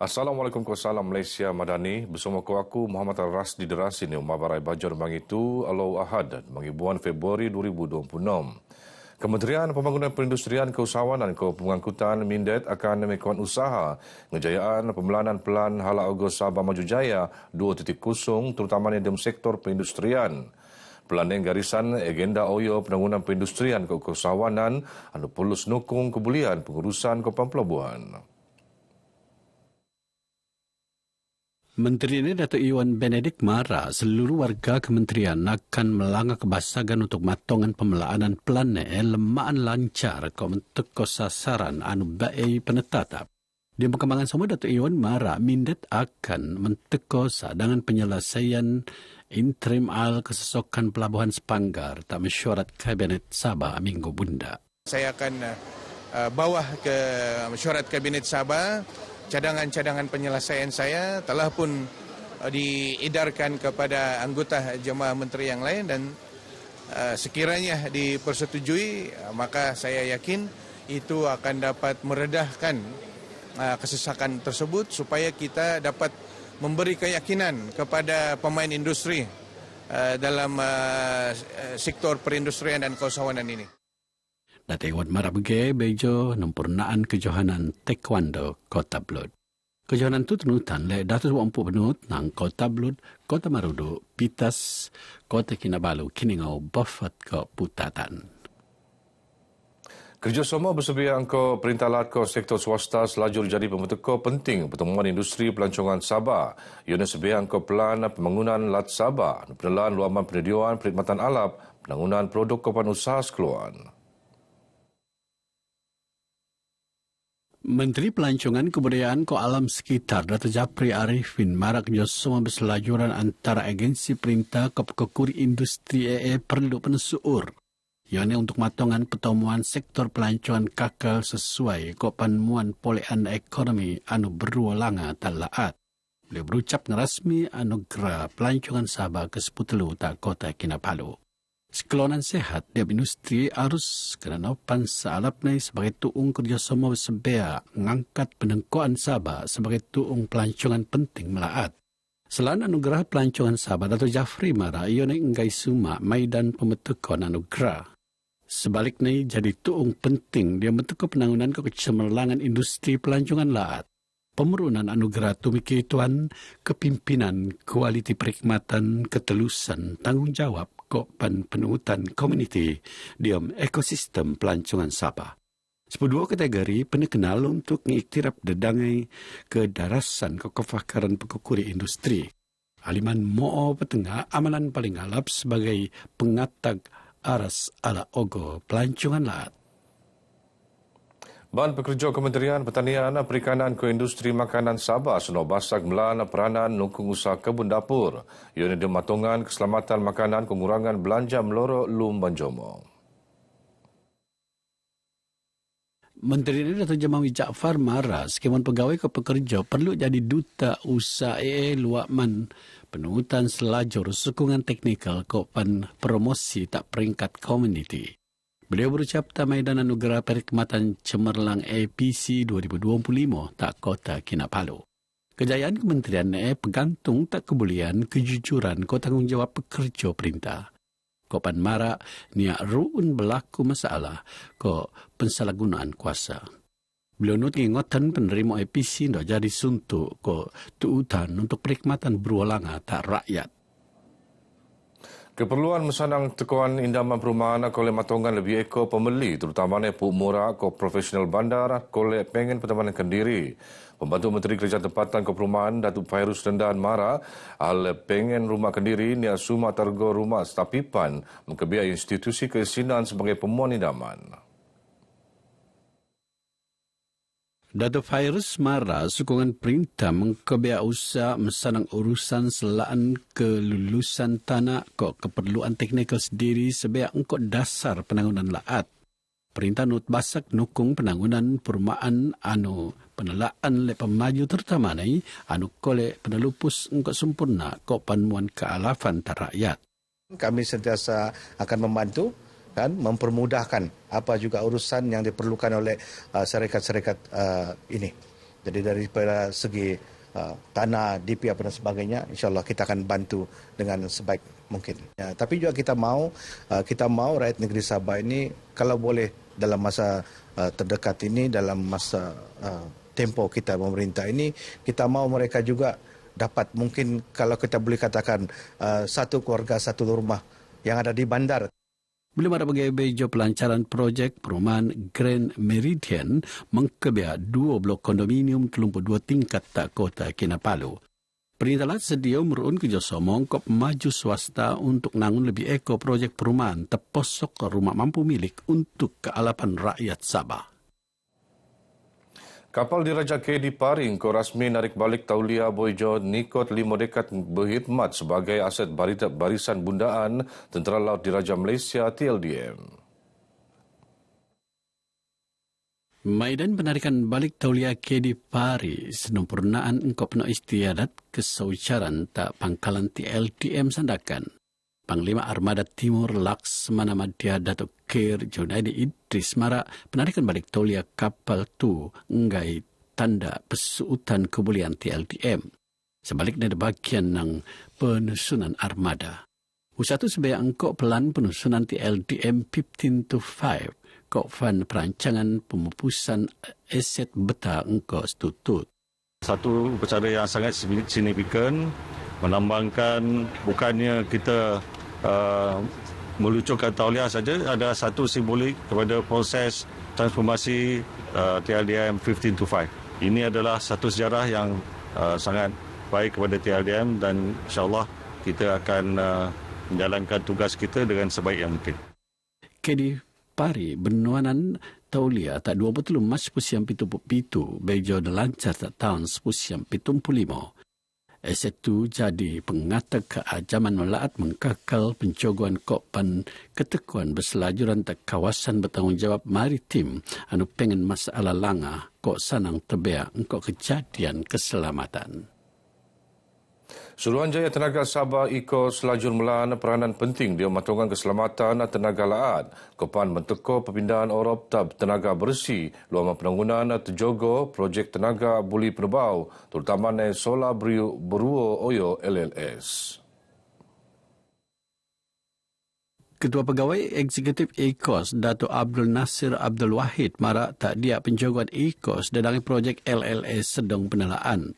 Assalamualaikum warahmatullahi Malaysia Madani. Bersama aku Muhammad Al-Ras di Deras ini Umar Barai Bajar Mangitu Alau Ahad Mangibuan Februari 2026. Kementerian Pembangunan Perindustrian Keusahawanan ke Pengangkutan Mindet akan melakukan usaha ngejayaan pembelanan pelan hala Ogos Sabah Maju Jaya 2.0 terutamanya dalam sektor perindustrian. Pelanding garisan agenda OYO penangunan perindustrian ke keusahawanan anu perlu senukung kebulian pengurusan ke pelabuhan. Menteri ini Datuk Iwan Benedict Mara seluruh warga kementerian akan melanggar kebasagan untuk matongan pemelaanan pelan lemaan lancar ke mentuk sasaran anu baik penetatap. Di perkembangan semua Datuk Iwan Mara mindet akan menteko sadangan penyelesaian interim al kesesokan pelabuhan Sepanggar tak mesyuarat Kabinet Sabah Minggu Bunda. Saya akan bawa ke mesyuarat Kabinet Sabah. Cadangan-cadangan penyelesaian saya telah pun diedarkan kepada anggota jemaah menteri yang lain dan sekiranya dipersetujui maka saya yakin itu akan dapat meredahkan kesesakan tersebut supaya kita dapat memberi keyakinan kepada pemain industri dalam sektor perindustrian dan keusahawanan ini. Datuk Iwan Mara bege bejo nempurnaan kejohanan taekwondo Kota Blud. Kejohanan itu tenutan le Datuk Wampu Benut nang Kota Blud, Kota Marudu, Pitas, Kota Kinabalu, Kiningau, Buffet ke Putatan. Kerjasama bersedia ke perintalat ke sektor swasta selajur jadi pembentuk penting pertemuan industri pelancongan Sabah. Ianya sebiang ke pelan pembangunan Lat Sabah, penelan luaman penyediaan perkhidmatan alap, penangunan produk kepan usaha sekeluaran. Menteri Pelancongan Kebudayaan Ko Alam Sekitar Datuk Japri Arifin marak kerjasama berselajuran antara agensi perintah ke pekekuri industri perlu pensuur. Ianya untuk matongan pertemuan sektor pelancongan kakal sesuai ko panmuan polean ekonomi anu berulang talaat. Beliau berucap ngerasmi anugerah pelancongan Sabah ke-10 tak Kota Kinabalu. Sekelonan sehat di industri harus kerana pansalap ni sebagai tuung kerjasama bersebaya mengangkat penengkuan Sabah sebagai tuung pelancongan penting melaat. Selain anugerah pelancongan Sabah, Datuk Jafri Mara ia enggai suma maidan pembentukan anugerah. Sebaliknya jadi tuung penting dia bentuk penangunan kecemerlangan industri pelancongan laat. Pemerunan anugerah tumiki tuan kepimpinan kualiti perkhidmatan ketelusan tanggungjawab kopan penuutan komuniti diam ekosistem pelancongan Sabah. Sepedua kategori penekenal untuk mengiktirap dedangai kedarasan kekefakaran pekukuri industri. Aliman Mo'o Petengah amalan paling alap sebagai pengatag aras ala ogo pelancongan laat. Ban pekerja Kementerian Pertanian Perikanan ke Industri Makanan Sabah seno basak melan peranan nukung usaha kebun dapur. Ianya dematongan keselamatan makanan pengurangan belanja meloro lum Banjomo. Menteri ini Datuk Jamawi Jaafar Mara skemon pegawai ke pekerja perlu jadi duta usaha luakman penuutan selajur sokongan teknikal kopan promosi tak peringkat komuniti. Beliau berucap tamaidan anugerah perkhidmatan cemerlang APC 2025 tak Kota Kinabalu. Kejayaan kementerian pegantung tak kebulian kejujuran ko tanggungjawab pekerja perintah. Kopan Mara niak ruun berlaku masalah ko pensalahgunaan kuasa. Beliau nut ingotan penerima APC ndak jadi suntuk ko tuutan untuk perkhidmatan berulang tak rakyat. Keperluan mesanang tekuan indaman perumahan oleh matongan lebih eko pembeli terutamanya Puk Murah ko profesional bandar oleh pengen pertemanan Kendiri. Pembantu Menteri Kerajaan Tempatan ke Perumahan Datuk Fairuz Rendan Mara al pengen rumah Kendiri nia suma targo rumah stapipan mengkebiak institusi keisinan sebagai pemuan indaman. Datuk Fairuz Mara sokongan perintah mengkebiak usaha mesanang urusan selaan kelulusan tanah ko keperluan teknikal sendiri sebagai engkau dasar penangunan laat. Perintah nut basak nukung penangunan perumahan anu penelaan le pemaju terutama ni anu kole penelupus engkau sempurna ko panmuan kealafan rakyat. Kami sentiasa akan membantu kan mempermudahkan apa juga urusan yang diperlukan oleh syarikat-syarikat ini. Jadi daripada segi tanah, DP apa dan sebagainya, insyaAllah kita akan bantu dengan sebaik mungkin. Ya, tapi juga kita mau rakyat negeri Sabah ini kalau boleh dalam masa terdekat ini, dalam masa tempoh kita pemerintah ini, kita mau mereka juga dapat mungkin kalau kita boleh katakan satu keluarga, satu rumah yang ada di bandar. Belum ada bagai bejo pelancaran projek perumahan Grand Meridian mengkebia 2 blok kondominium 32 tingkat tak kota Kinabalu. Perintah sedia merun kerjasama kop maju swasta untuk nangun lebih eko projek perumahan terposok rumah mampu milik untuk kealapan rakyat Sabah. Kapal diraja KD Paring ko rasmi narik balik Taulia Boyjo Nikot 5 dekad berkhidmat sebagai aset barisan bundaan Tentera Laut Diraja Malaysia TLDM. Maidan penarikan balik Taulia KD Pari sempurnaan engkau penuh istiadat kesaucaran tak pangkalan TLDM sandakan. Panglima Armada Timur Laksmana Madya Datuk Khair Junaidi Idris Mara penarikan balik Taulia kapal tu enggai tanda pesuutan kebulian TLDM. Sebaliknya ada bagian ng penusunan armada. Usatu sebagai angkok pelan penusunan TLDM 15 to 5 kok fan perancangan pemupusan aset beta engkau setutut. Satu upacara yang sangat signifikan melambangkan bukannya kita melucurkan Taulia saja, ada satu simbolik kepada proses transformasi TLDM 15 to 5. Ini adalah satu sejarah yang sangat baik kepada TLDM dan insyaAllah kita akan menjalankan tugas kita dengan sebaik yang mungkin. KD Pari benuanan Taulia tak 20 Mac pusiam pitu bejo lancar tak tahun pusiam 75. Aset itu jadi pengata keajaman melaat mengkakal pencogoan kopan ketekuan berselajuran tak kawasan bertanggungjawab maritim anu pengen masalah langa kok sanang tebea engkau kejadian keselamatan. Suruhanjaya Tenaga Sabah Iko Selajur Melan peranan penting dia mematongan keselamatan tenaga laat. Kopan menteko perpindahan Orop tab tenaga bersih, luaman penanggunan terjogo projek tenaga buli penebau, terutamanya solar beruo oyo LLS. Ketua Pegawai Eksekutif ECOS, Dato' Abdul Nasir Abdul Wahid, marak tak dia penjogoan ECOS dalam projek LLS sedang penelaan.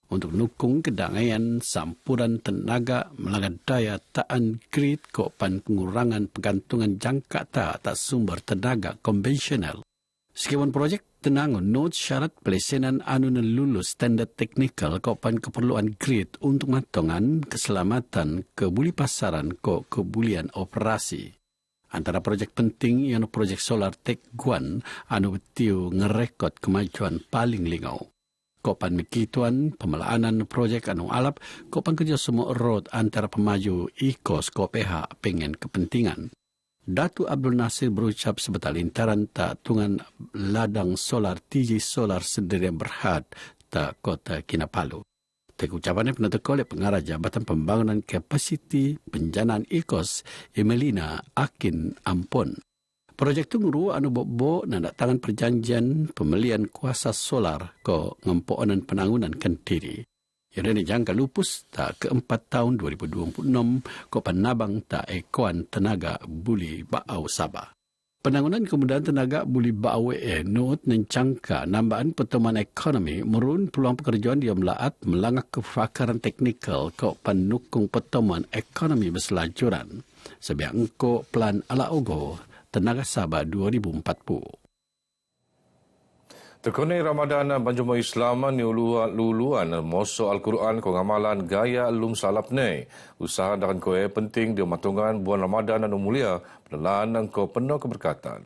Untuk nukung kedangaian sampuran tenaga melanggar daya taan grid kopan pengurangan pergantungan jangka tak sumber tenaga konvensional. Sekian projek tenangun not syarat pelesenan anu lulus standard teknikal kopan keperluan grid untuk matongan keselamatan kebuli pasaran ko kebulian operasi. Antara projek penting yang projek solar Tek Guan anu betiu ngerekod kemajuan paling lingau. Kopan mikituan pemelaanan projek anu alap kopan kerja semua road antara pemaju IKOS KPH pengen kepentingan. Datu Abdul Nasir berucap sebetal lintaran tak tungan ladang solar TJ Solar Sendirian Berhad tak kota Kinabalu. Tek ucapannya penentu oleh pengarah Jabatan Pembangunan Kapasiti Penjanaan IKOS Emelina Akin Ampon. Projek itu nguru anu bobo nandak tangan perjanjian pembelian kuasa solar ko ngempoanan penanggunan kentiri. Yang ini jangka lupus tak keempat tahun 2026 ko panabang tak ekoan tenaga buli baau Sabah. Penanggunan kemudahan tenaga buli baau not nencangka nambahan pertemuan ekonomi merun peluang pekerjaan dia melaat melangak kefakaran teknikal ko panukung pertemuan ekonomi berselajuran. Sebiak engko plan ala ogo Tenaga Sabah 2040. Tekone Ramadan Banjuma Islam ni luluan moso Al-Quran ko ngamalan gaya lum salap ne. Usaha dakan koe penting dia matungan bulan Ramadan anu mulia penelan ko penuh keberkatan.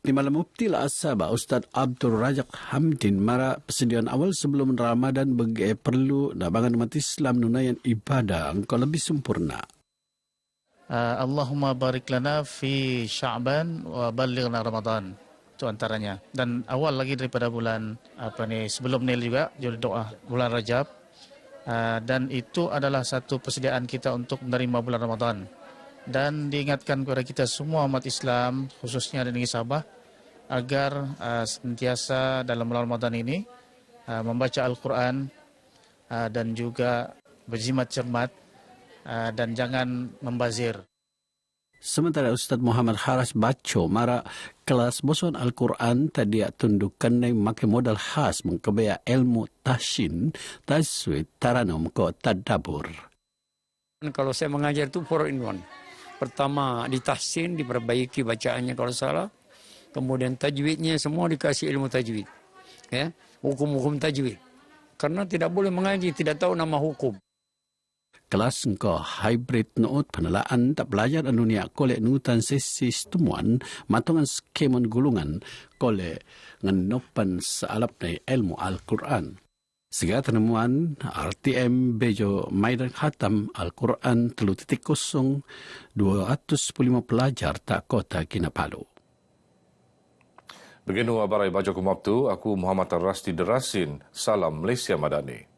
Di malam Mufti Sabah Ustaz Abdul Razak Hamdin mara persediaan awal sebelum Ramadan bagi perlu nabangan umat Islam nunayan ibadah engkau lebih sempurna. Allahumma barik lana fi Sya'ban wa ballighna Ramadan. Itu antaranya. Dan awal lagi daripada bulan sebelum ni juga jadi doa bulan Rajab. Dan itu adalah satu persediaan kita untuk menerima bulan Ramadan. Dan diingatkan kepada kita semua umat Islam khususnya di negeri Sabah agar sentiasa dalam bulan Ramadan ini membaca Al-Quran dan juga berjimat cermat dan jangan membazir. Sementara Ustaz Muhammad Haraj Baco mara kelas boson Al-Quran tadi tundukan na makai modal khas mengkebaya ilmu tahsin, tajwid, taranum ko tadabbur. Kalau saya mengajar itu 4-in-1. Pertama ditahsin, diperbaiki bacaannya kalau salah. Kemudian tajwidnya semua dikasih ilmu tajwid. Ya, hukum-hukum tajwid. Karena tidak boleh mengaji, tidak tahu nama hukum. Kelas engkau hybrid noot penelaan tak belajar dunia kolek nutan sesi temuan matongan skemon gulungan kolek ngenopan sealap na ilmu Al-Quran. Segala temuan RTM Bejo Maidan Khatam Al-Quran 3.0 215 pelajar tak kota Kinabalu. Beginu Abarai Bajo Kumabtu, aku Muhammad Rasdi Derasin, Salam Malaysia Madani.